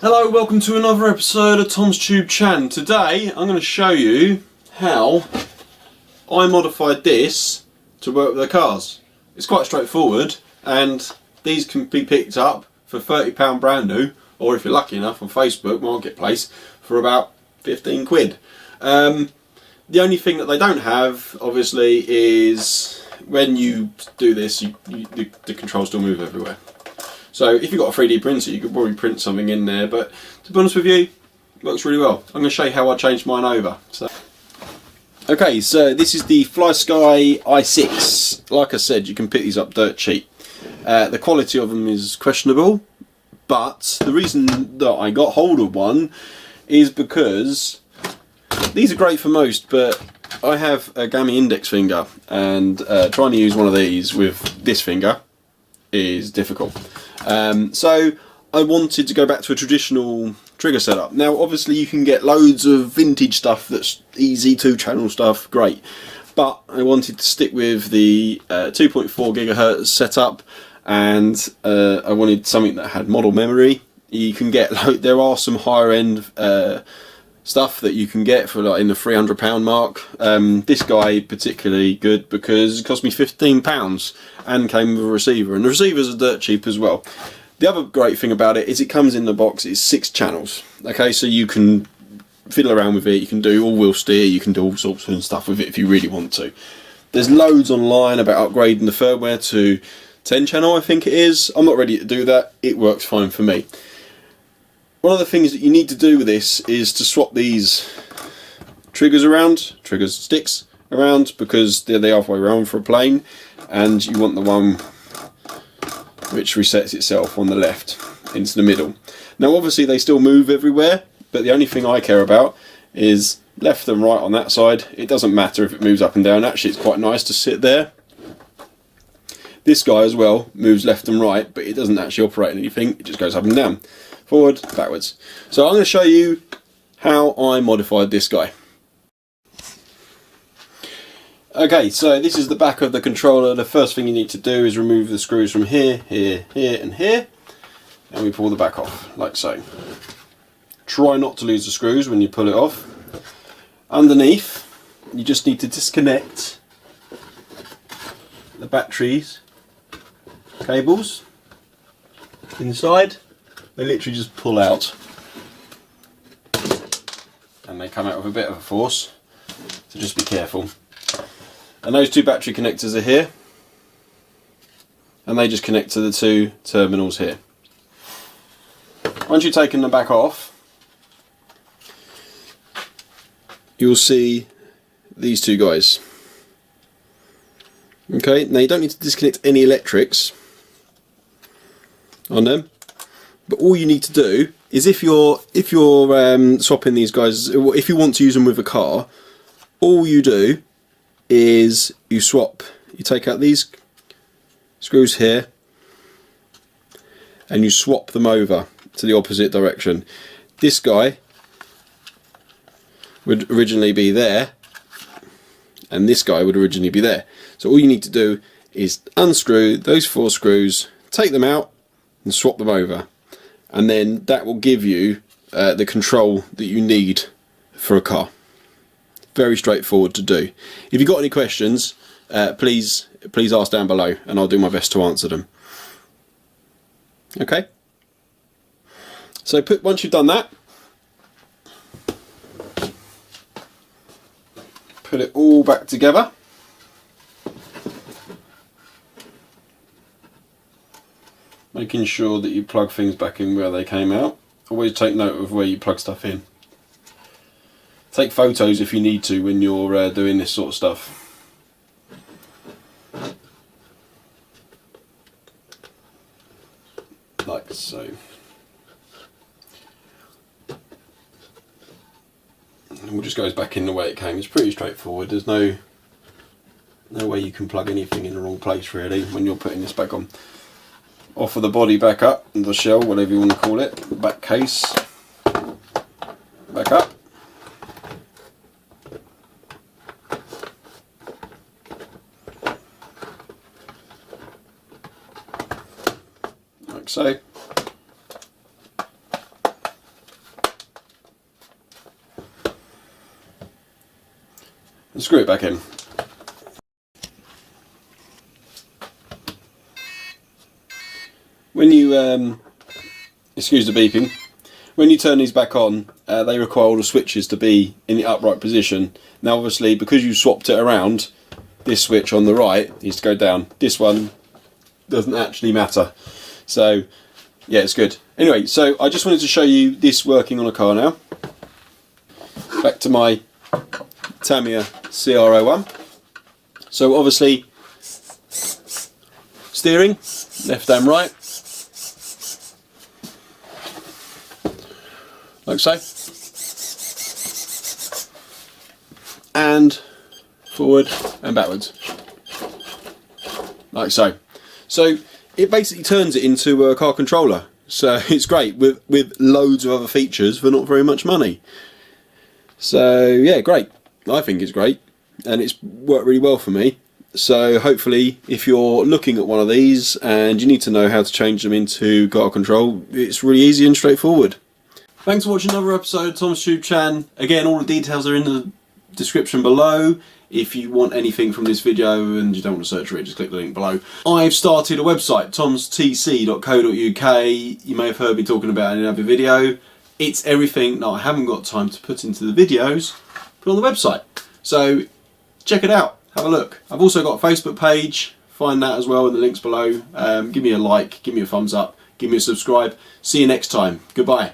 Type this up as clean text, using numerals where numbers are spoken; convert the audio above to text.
Hello, welcome to another episode of Tom's Tube Chan. Today I'm going to show you how I modified this to work with the cars. It's quite straightforward, and these can be picked up for £30 brand new, or if you're lucky enough on Facebook Marketplace for about 15 quid. The only thing that they don't have obviously is when you do this the controls still move everywhere. So if you've got a 3D printer, you could probably print something in there, but to be honest with you, it works really well. I'm going to show you how I changed mine over. Okay, so this is the FlySky i6. Like I said, you can pick these up dirt cheap. The quality of them is questionable, but the reason that I got hold of one is because these are great for most, but I have a gammy index finger, and trying to use one of these with this finger is difficult. So I wanted to go back to a traditional trigger setup. Now obviously you can get loads of vintage stuff that's easy, 2-channel stuff, great, but I wanted to stick with the 2.4 gigahertz setup, and I wanted something that had model memory. You can get, there are some higher end stuff that you can get for like in the £300 mark. This guy particularly good because it cost me £15 and came with a receiver, and the receivers are dirt cheap as well. The other great thing about it is it comes in the box, it's 6 channels. Okay, so you can fiddle around with it, you can do all-wheel steer, you can do all sorts of stuff with it if you really want to. There's loads online about upgrading the firmware to 10 channel, I think it is. I'm not ready to do that, it works fine for me. One of the things that you need to do with this is to swap these sticks around, because they're the other way around for a plane, and you want the one which resets itself on the left into the middle. Now obviously they still move everywhere, but the only thing I care about is left and right on that side. It doesn't matter if it moves up and down, actually it's quite nice to sit there. This guy as well moves left and right, but it doesn't actually operate anything, it just goes up and down. Forward, backwards. So I'm going to show you how I modified this guy. Okay, so this is the back of the controller. The first thing you need to do is remove the screws from here, here, here and here, and we pull the back off, like so. Try not to lose the screws when you pull it off. Underneath, you just need to disconnect the batteries cables. Inside, they literally just pull out, and they come out with a bit of a force, so just be careful. And those 2 battery connectors are here, and they just connect to the 2 terminals here. Once you've taken them back off, you'll see these 2 guys. Okay, now you don't need to disconnect any electrics on them, but all you need to do is if you're swapping these guys, if you want to use them with a car, all you do is you take out these screws here and you swap them over to the opposite direction. This guy would originally be there, and this guy would originally be there. So all you need to do is unscrew those 4 screws, take them out and swap them over, and then that will give you the control that you need for a car. Very straightforward to do. If you've got any questions, please ask down below, and I'll do my best to answer them. Okay. So once you've done that, put it all back together. Making sure that you plug things back in where they came out. Always take note of where you plug stuff in. Take photos if you need to when you're doing this sort of stuff. Like so. And it just goes back in the way it came. It's pretty straightforward. There's no way you can plug anything in the wrong place really when you're putting this back on. Offer the body back up, the shell, whatever you want to call it, back case, back up. Like so. and screw it back in. When you, excuse the beeping, when you turn these back on, they require all the switches to be in the upright position. Now obviously, because you swapped it around, this switch on the right needs to go down. This one doesn't actually matter. So yeah, it's good. Anyway, so I just wanted to show you this working on a car now. Back to my Tamiya CR01. So obviously, steering, left and right, like so, and forward and backwards, like so. So it basically turns it into a car controller. So it's great with loads of other features for not very much money. So yeah, great. I think it's great, and it's worked really well for me. So hopefully, if you're looking at one of these and you need to know how to change them into car control, it's really easy and straightforward. Thanks for watching another episode of Tom's Tube Chan. Again, all the details are in the description below. If you want anything from this video and you don't want to search for it, just click the link below. I've started a website, tomstc.co.uk. You may have heard me talking about it in another video. It's everything that I haven't got time to put into the videos, put on the website. So check it out, have a look. I've also got a Facebook page, find that as well in the links below. Give me a like, give me a thumbs up, give me a subscribe. See you next time. Goodbye.